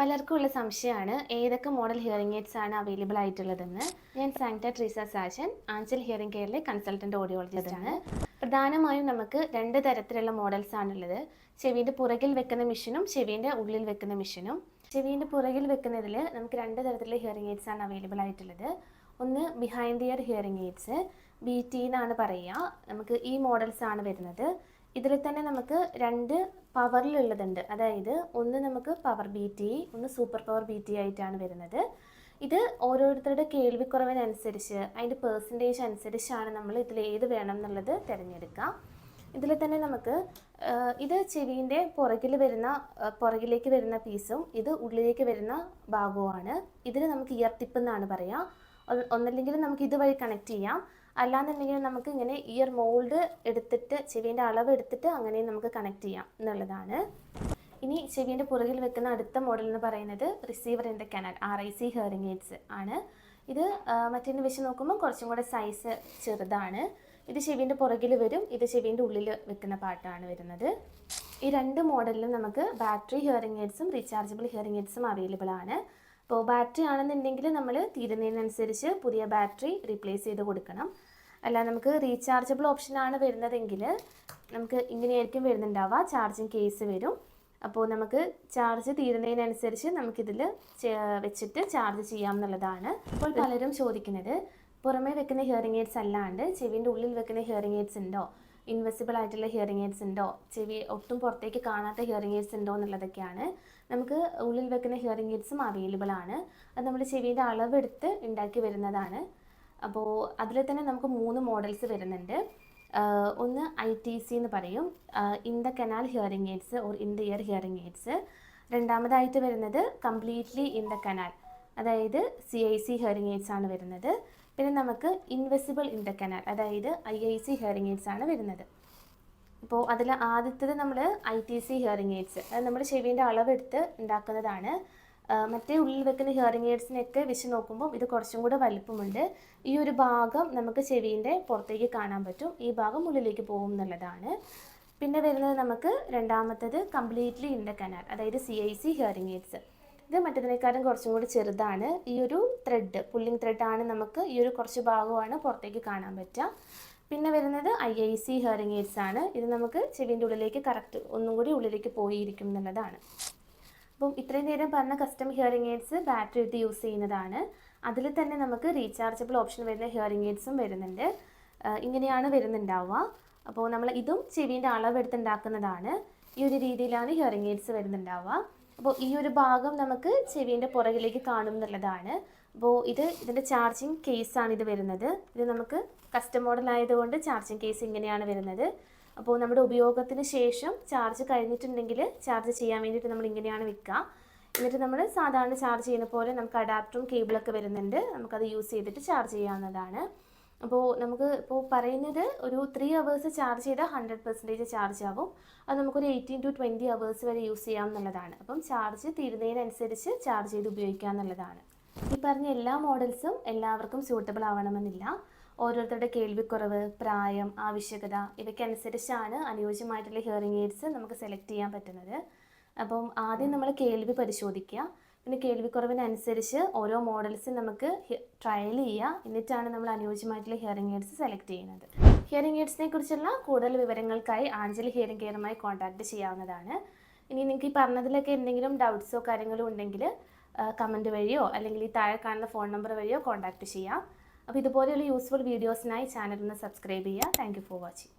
പലർക്കും ഉള്ള സംശയമാണ് ഏതൊക്കെ മോഡൽ ഹിയറിംഗ് എയ്ഡ്സ് ആണ് അവൈലബിൾ ആയിട്ടുള്ളതെന്ന്. ഞാൻ സാങ്ക്ട ട്രീസ സാജൻ, ആഞ്ചൽ ഹിയറിംഗ് കെയറിലെ കൺസൾട്ടന്റ് ഓഡിയോളജിസ്റ്റ് ആണ്. പ്രധാനമായും നമുക്ക് രണ്ട് തരത്തിലുള്ള മോഡൽസ് ആണുള്ളത്. ചെവിയുടെ പുറകിൽ വെക്കുന്ന മെഷീനും ചെവിയുടെ ഉള്ളിൽ വെക്കുന്ന മെഷീനും. ചെവിയുടെ പുറകിൽ വെക്കുന്നതിൽ നമുക്ക് രണ്ട് തരത്തിലുള്ള ഹിയറിംഗ് എയ്ഡ്സ് ആണ് അവൈലബിൾ ആയിട്ടുള്ളത്. ഒന്ന് behind year hearing AIDS, BT എന്നാണ് പറയുക. നമുക്ക് ഈ മോഡൽസ് ആണ് വരുന്നത്. ഇതിൽ തന്നെ നമുക്ക് രണ്ട് പവറിലുള്ളതുണ്ട്. അതായത് ഒന്ന് നമുക്ക് പവർ BT, ഒന്ന് സൂപ്പർ പവർ BT ആയിട്ടാണ് വരുന്നത്. ഇത് ഓരോരുത്തരുടെ കേൾവിക്കുറവിനനുസരിച്ച് അതിൻ്റെ പെർസെൻറ്റേജ് അനുസരിച്ചാണ് നമ്മൾ ഇതിൽ ഏത് വേണം എന്നുള്ളത് തിരഞ്ഞെടുക്കുക. ഇതിൽ തന്നെ നമുക്ക് ഇത് ചെവിൻ്റെ പുറകിലേക്ക് വരുന്ന പീസും ഇത് ഉള്ളിലേക്ക് വരുന്ന ഭാഗവുമാണ്. ഇതിന് നമുക്ക് ഇയർ ടിപ്പ് എന്നാണ് പറയുക. ഒന്നല്ലെങ്കിൽ നമുക്ക് ഇതുവഴി കണക്ട് ചെയ്യാം, അല്ലാന്നുണ്ടെങ്കിൽ നമുക്ക് ഇങ്ങനെ ഇയർ മോൾഡ് എടുത്തിട്ട് ചെവിൻ്റെ അളവ് എടുത്തിട്ട് അങ്ങനെ നമുക്ക് കണക്ട് ചെയ്യാം എന്നുള്ളതാണ്. ഇനി ചെവിൻ്റെ പുറകിൽ വെക്കുന്ന അടുത്ത മോഡൽ എന്ന് പറയുന്നത് receiver in the canal, RIC hearing aids ആണ്. ഇത് മറ്റേന്ന് വെച്ച് നോക്കുമ്പോൾ കുറച്ചും കൂടെ സൈസ് ചെറുതാണ്. ഇത് ചെവിൻ്റെ പുറകിൽ വരും, ഇത് ചെവിൻ്റെ ഉള്ളിൽ വെക്കുന്ന പാട്ടാണ് വരുന്നത്. ഈ രണ്ട് മോഡലിലും നമുക്ക് ബാറ്ററി ഹിയറിംഗ് എയ്ഡ്സും റീചാർജബിൾ ഹിയറിംഗ് എയ്ഡ്സും അവൈലബിൾ ആണ്. ഇപ്പോൾ ബാറ്ററി ആണെന്നുണ്ടെങ്കിൽ നമ്മൾ തീരുന്നതിനനുസരിച്ച് പുതിയ ബാറ്ററി റീപ്ലേസ് ചെയ്ത് കൊടുക്കണം. അല്ല നമുക്ക് റീചാർജബിൾ ഓപ്ഷനാണ് വരുന്നതെങ്കിൽ നമുക്ക് ഇങ്ങനെയായിരിക്കും വരുന്നുണ്ടാവുക. ചാർജിങ് കേസ് വരും. അപ്പോൾ നമുക്ക് ചാർജ് തീരുന്നതിനനുസരിച്ച് നമുക്കിതിൽ വെച്ചിട്ട് ചാർജ് ചെയ്യാം എന്നുള്ളതാണ്. ഇപ്പോൾ പലരും ചോദിക്കുന്നത് പുറമേ വെക്കുന്ന ഹിയറിംഗ് എയ്ഡ്സ് അല്ലാണ്ട് ചെവിൻ്റെ ഉള്ളിൽ വെക്കുന്ന ഹിയറിംഗ് എയ്ഡ്സ് ഉണ്ടോ, ഇൻവെസിബിൾ ആയിട്ടുള്ള ഹിയറിംഗ് എയ്ഡ്സ് ഉണ്ടോ, ചെവി ഒട്ടും പുറത്തേക്ക് കാണാത്ത ഹിയറിംഗ് എയ്ഡ്സ് ഉണ്ടോ എന്നുള്ളതൊക്കെയാണ്. നമുക്ക് ഉള്ളിൽ വെക്കുന്ന ഹിയറിംഗ് എയ്ഡ്സും അവൈലബിൾ ആണ്. അത് നമ്മൾ ചെവിയുടെ അളവെടുത്ത് ഉണ്ടാക്കി വരുന്നതാണ്. അപ്പോൾ അതിൽ തന്നെ നമുക്ക് 3 മോഡൽസ് വരുന്നുണ്ട്. ഒന്ന് ITC എന്ന് പറയും, in the canal hearing AIDS or in the year hearing AIDS. രണ്ടാമതായിട്ട് വരുന്നത് കംപ്ലീറ്റ്ലി ഇൻ ദ കനാൽ, അതായത് CIC ഹിയറിംഗ് എയ്ഡ്സ് ആണ് വരുന്നത്. പിന്നെ നമുക്ക് ഇൻവെസിബിൾ ഇൻ ദ കനാൽ, അതായത് IIC ഹിയറിംഗ് എയ്ഡ്സ് ആണ് വരുന്നത്. അപ്പോൾ അതിൽ ആദ്യത്തേത് നമ്മൾ ITC ഹിയറിംഗ് എയ്ഡ്സ്, അത് നമ്മുടെ ചെവിൻ്റെ അളവെടുത്ത് ഉണ്ടാക്കുന്നതാണ്. മറ്റേ ഉള്ളിൽ വെക്കുന്ന ഹിയറിംഗ് എയ്ഡ്സിനൊക്കെ വെച്ച് നോക്കുമ്പോൾ ഇത് കുറച്ചും കൂടെ വലിപ്പമുണ്ട്. ഈ ഒരു ഭാഗം നമുക്ക് ചെവിൻ്റെ പുറത്തേക്ക് കാണാൻ പറ്റും, ഈ ഭാഗം ഉള്ളിലേക്ക് പോകും എന്നുള്ളതാണ്. പിന്നെ വരുന്നത് നമുക്ക് രണ്ടാമത്തേത് കംപ്ലീറ്റ്ലി ഇൻ ദ കനാൽ, അതായത് CIC ഹിയറിംഗ് എയ്ഡ്സ്. ഇത് മറ്റേതിനേക്കാളും കുറച്ചും കൂടി ചെറുതാണ്. ഈ ഒരു ത്രെഡ്, പുള്ളിങ് ത്രെഡാണ്, നമുക്ക് ഈ ഒരു കുറച്ച് ഭാഗമാണ് പുറത്തേക്ക് കാണാൻ പറ്റുക. പിന്നെ വരുന്നത് IIC ഹിയറിംഗ് എയ്ഡ്സ് ആണ്. ഇത് നമുക്ക് ചെവിൻ്റെ ഉള്ളിലേക്ക് കറക്റ്റ് ഒന്നും കൂടി ഉള്ളിലേക്ക് പോയിരിക്കും എന്നുള്ളതാണ്. അപ്പം ഇത്രയും നേരം പറഞ്ഞ കസ്റ്റം ഹിയറിംഗ് എയ്ഡ്സ് ബാറ്ററി ഇട്ട് യൂസ് ചെയ്യുന്നതാണ്. അതിൽ തന്നെ നമുക്ക് റീചാർജബിൾ ഓപ്ഷൻ വരുന്ന ഹിയറിംഗ് എയ്ഡ്സും വരുന്നുണ്ട്. ഇങ്ങനെയാണ് വരുന്നുണ്ടാവുക. അപ്പോൾ നമ്മൾ ഇതും ചെവിൻ്റെ അളവെടുത്തുണ്ടാക്കുന്നതാണ്. ഈ ഒരു രീതിയിലാണ് ഹിയറിംഗ് എയ്ഡ്സ് വരുന്നുണ്ടാവുക. അപ്പോൾ ഈ ഒരു ഭാഗം നമുക്ക് ചെവിൻ്റെ പുറകിലേക്ക് കാണും എന്നുള്ളതാണ്. അപ്പോൾ ഇതിൻ്റെ ചാർജിങ് കേസാണ് ഇത് വരുന്നത്. ഇത് നമുക്ക് കസ്റ്റം മോഡൽ ആയതുകൊണ്ട് ചാർജിങ് കേസ് ഇങ്ങനെയാണ് വരുന്നത്. അപ്പോൾ നമ്മുടെ ഉപയോഗത്തിന് ശേഷം ചാർജ് കഴിഞ്ഞിട്ടുണ്ടെങ്കിൽ ചാർജ് ചെയ്യാൻ വേണ്ടിയിട്ട് നമ്മൾ ഇങ്ങനെയാണ് വെക്കുക. എന്നിട്ട് നമ്മൾ സാധാരണ ചാർജ് ചെയ്യുന്ന പോലെ നമുക്ക് അഡാപ്റ്ററും കേബിളൊക്കെ വരുന്നുണ്ട്, നമുക്കത് യൂസ് ചെയ്തിട്ട് ചാർജ് ചെയ്യാവുന്നതാണ്. അപ്പോൾ നമുക്ക് ഇപ്പോൾ പറയുന്നത് ഒരു 3 hours ചാർജ് ചെയ്താൽ 100% ചാർജ് ആവും. അത് നമുക്കൊരു 18 to 20 hours വരെ യൂസ് ചെയ്യാം എന്നുള്ളതാണ്. അപ്പം ചാർജ് തീരുന്നതിനനുസരിച്ച് ചാർജ് ചെയ്ത് ഉപയോഗിക്കുക എന്നുള്ളതാണ്. ഈ പറഞ്ഞ എല്ലാ മോഡൽസും എല്ലാവർക്കും സ്യൂട്ടബിൾ ആവണമെന്നില്ല. ഓരോരുത്തരുടെ കേൾവിക്കുറവ്, പ്രായം, ആവശ്യകത ഇവയ്ക്കനുസരിച്ചാണ് അനുയോജ്യമായിട്ടുള്ള ഹിയറിംഗ് എയ്ഡ്സ് നമുക്ക് സെലക്ട് ചെയ്യാൻ പറ്റുന്നത്. അപ്പം ആദ്യം നമ്മൾ കേൾവി പരിശോധിക്കുക. പിന്നെ കേൾവിക്കുറവിനനുസരിച്ച് ഓരോ മോഡൽസും നമുക്ക് ട്രയൽ ചെയ്യുക. എന്നിട്ടാണ് നമ്മൾ അനുയോജ്യമായിട്ടുള്ള ഹിയറിംഗ് എയ്ഡ്സ് സെലക്ട് ചെയ്യുന്നത്. ഹിയറിംഗ് എയ്ഡ്സിനെ കുറിച്ചുള്ള കൂടുതൽ വിവരങ്ങൾക്കായി ആഞ്ചൽ ഹിയറിംഗ് കെയറുമായി കോൺടാക്ട് ചെയ്യാവുന്നതാണ്. ഇനി നിങ്ങൾക്ക് ഈ പറഞ്ഞതിലൊക്കെ എന്തെങ്കിലും ഡൗട്ട്സോ കാര്യങ്ങളോ ഉണ്ടെങ്കിൽ കമൻറ്റ് വഴിയോ അല്ലെങ്കിൽ ഈ താഴെ കാണുന്ന ഫോൺ നമ്പർ വഴിയോ കോൺടാക്ട് ചെയ്യാം. അപ്പോൾ ഇതുപോലെയുള്ള യൂസ്ഫുൾ വീഡിയോസിനായി ചാനൽ ഒന്ന് സബ്സ്ക്രൈബ് ചെയ്യുക. Thank you for watching.